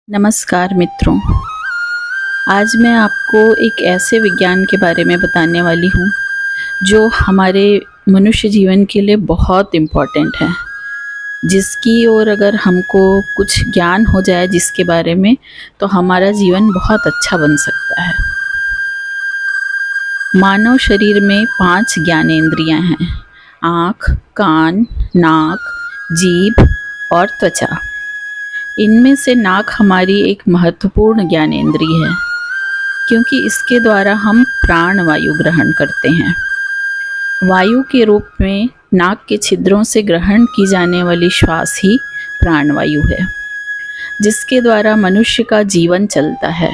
नमस्कार मित्रों। आज मैं आपको एक ऐसे विज्ञान के बारे में बताने वाली हूँ जो हमारे मनुष्य जीवन के लिए बहुत इम्पॉर्टेंट है, जिसकी ओर अगर हमको कुछ ज्ञान हो जाए जिसके बारे में, तो हमारा जीवन बहुत अच्छा बन सकता है। मानव शरीर में 5 ज्ञानेंद्रियाँ हैं: आँख, कान, नाक, जीभ और त्वचा। इनमें से नाक हमारी एक महत्वपूर्ण ज्ञानेंद्रिय है, क्योंकि इसके द्वारा हम प्राण वायु ग्रहण करते हैं। वायु के रूप में नाक के छिद्रों से ग्रहण की जाने वाली श्वास ही प्राणवायु है, जिसके द्वारा मनुष्य का जीवन चलता है,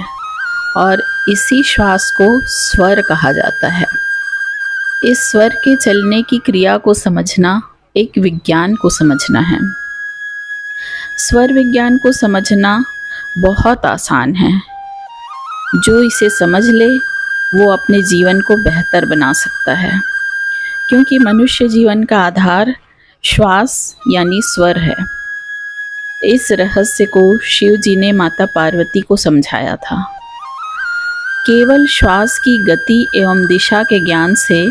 और इसी श्वास को स्वर कहा जाता है। इस स्वर के चलने की क्रिया को समझना एक विज्ञान को समझना है। स्वर विज्ञान को समझना बहुत आसान है। जो इसे समझ ले वो अपने जीवन को बेहतर बना सकता है, क्योंकि मनुष्य जीवन का आधार श्वास यानी स्वर है। इस रहस्य को शिव जी ने माता पार्वती को समझाया था। केवल श्वास की गति एवं दिशा के ज्ञान से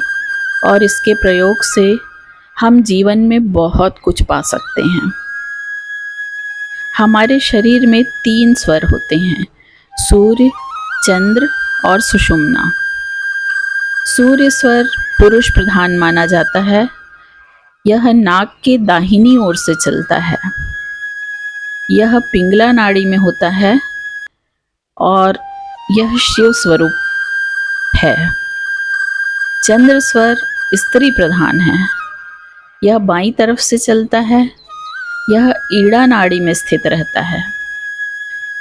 और इसके प्रयोग से हम जीवन में बहुत कुछ पा सकते हैं। हमारे शरीर में 3 स्वर होते हैं: सूर्य, चंद्र और सुषुम्ना। सूर्य स्वर पुरुष प्रधान माना जाता है। यह नाक के दाहिनी ओर से चलता है। यह पिंगला नाड़ी में होता है और यह शिव स्वरूप है। चंद्र स्वर स्त्री प्रधान है। यह बाईं तरफ से चलता है। यह ईड़ा नाड़ी में स्थित रहता है।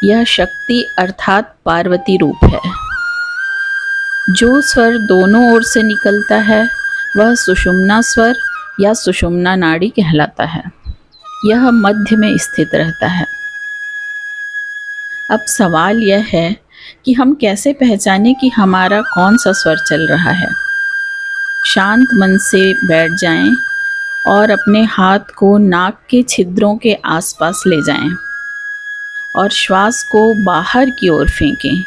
यह शक्ति अर्थात पार्वती रूप है। जो स्वर दोनों ओर से निकलता है वह सुषुम्ना स्वर या सुषुम्ना नाड़ी कहलाता है। यह मध्य में स्थित रहता है। अब सवाल यह है कि हम कैसे पहचानें कि हमारा कौन सा स्वर चल रहा है। शांत मन से बैठ जाएं और अपने हाथ को नाक के छिद्रों के आसपास ले जाएं और श्वास को बाहर की ओर फेंकें।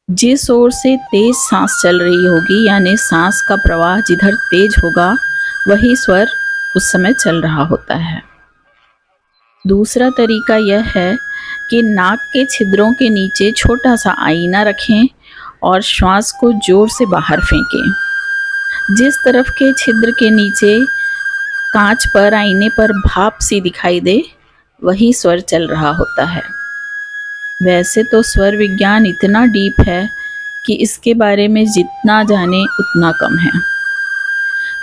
जिस ओर से तेज सांस चल रही होगी, यानी सांस का प्रवाह जिधर तेज होगा, वही स्वर उस समय चल रहा होता है। दूसरा तरीका यह है कि नाक के छिद्रों के नीचे छोटा सा आईना रखें और श्वास को जोर से बाहर फेंकें। जिस तरफ के छिद्र के नीचे कांच पर, आईने पर भाप सी दिखाई दे, वही स्वर चल रहा होता है। वैसे तो स्वर विज्ञान इतना डीप है कि इसके बारे में जितना जाने उतना कम है।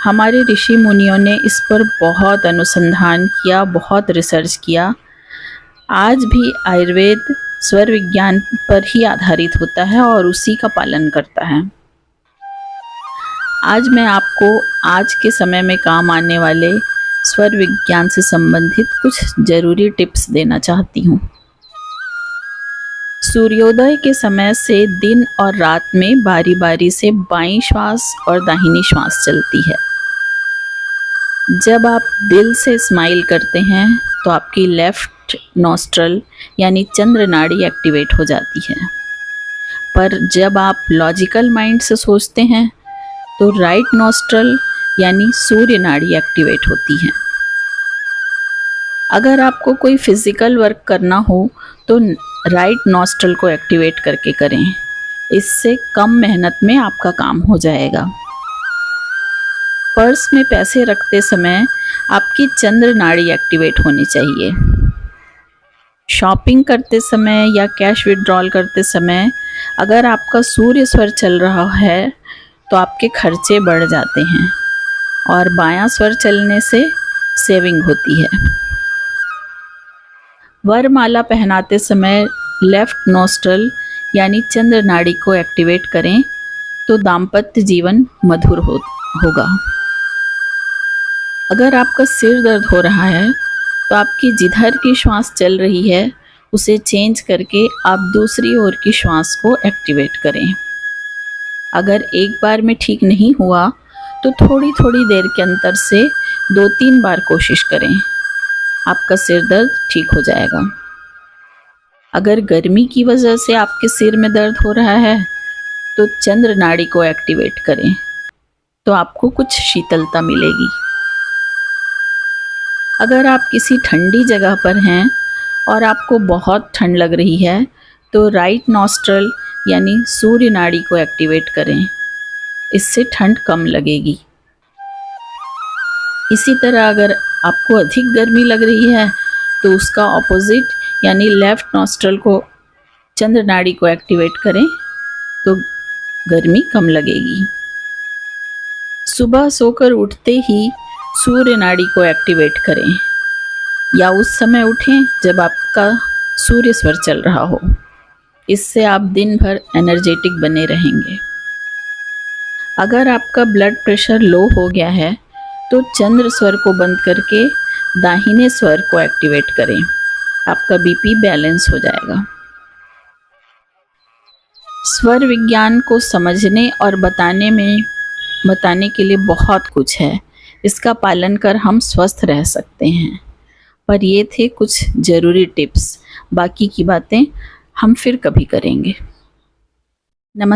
हमारे ऋषि मुनियों ने इस पर बहुत अनुसंधान किया, बहुत रिसर्च किया। आज भी आयुर्वेद स्वर विज्ञान पर ही आधारित होता है और उसी का पालन करता है। आज मैं आपको आज के समय में काम आने वाले स्वर विज्ञान से संबंधित कुछ जरूरी टिप्स देना चाहती हूँ। सूर्योदय के समय से दिन और रात में बारी बारी से बाईं श्वास और दाहिनी श्वास चलती है। जब आप दिल से स्माइल करते हैं तो आपकी लेफ्ट नॉस्ट्रल यानी चंद्र नाड़ी एक्टिवेट हो जाती है, पर जब आप लॉजिकल माइंड से सोचते हैं तो राइट नॉस्ट्रल यानी सूर्य नाड़ी एक्टिवेट होती है। अगर आपको कोई फिजिकल वर्क करना हो तो राइट नॉस्ट्रल को एक्टिवेट करके करें। इससे कम मेहनत में आपका काम हो जाएगा। पर्स में पैसे रखते समय आपकी चंद्र नाड़ी एक्टिवेट होनी चाहिए। शॉपिंग करते समय या कैश विड्रॉल करते समय अगर आपका सूर्य स्वर चल रहा है तो आपके खर्चे बढ़ जाते हैं, और बायां स्वर चलने से सेविंग होती है। वरमाला पहनाते समय लेफ्ट नॉस्ट्रल यानी चंद्र नाड़ी को एक्टिवेट करें तो दाम्पत्य जीवन मधुर होगा। अगर आपका सिर दर्द हो रहा है तो आपकी जिधर की श्वास चल रही है उसे चेंज करके आप दूसरी ओर की श्वास को एक्टिवेट करें। अगर एक बार में ठीक नहीं हुआ तो थोड़ी थोड़ी देर के अंतर से 2-3 बार कोशिश करें। आपका सिर दर्द ठीक हो जाएगा। अगर गर्मी की वजह से आपके सिर में दर्द हो रहा है तो चंद्र नाड़ी को एक्टिवेट करें, तो आपको कुछ शीतलता मिलेगी। अगर आप किसी ठंडी जगह पर हैं और आपको बहुत ठंड लग रही है तो राइट नॉस्ट्रल यानी सूर्य नाड़ी को एक्टिवेट करें, इससे ठंड कम लगेगी। इसी तरह अगर आपको अधिक गर्मी लग रही है तो उसका ऑपोजिट यानी लेफ्ट नॉस्ट्रल को चंद्र नाड़ी को एक्टिवेट करें, तो गर्मी कम लगेगी। सुबह सोकर उठते ही सूर्य नाड़ी को एक्टिवेट करें या उस समय उठें जब आपका सूर्य स्वर चल रहा हो। इससे आप दिन भर एनर्जेटिक बने रहेंगे। अगर आपका ब्लड प्रेशर लो हो गया है तो चंद्र स्वर को बंद करके दाहिने स्वर को एक्टिवेट करें, आपका बीपी बैलेंस हो जाएगा। स्वर विज्ञान को समझने और बताने के लिए बहुत कुछ है। इसका पालन कर हम स्वस्थ रह सकते हैं। पर ये थे कुछ ज़रूरी टिप्स, बाकी की बातें हम फिर कभी करेंगे।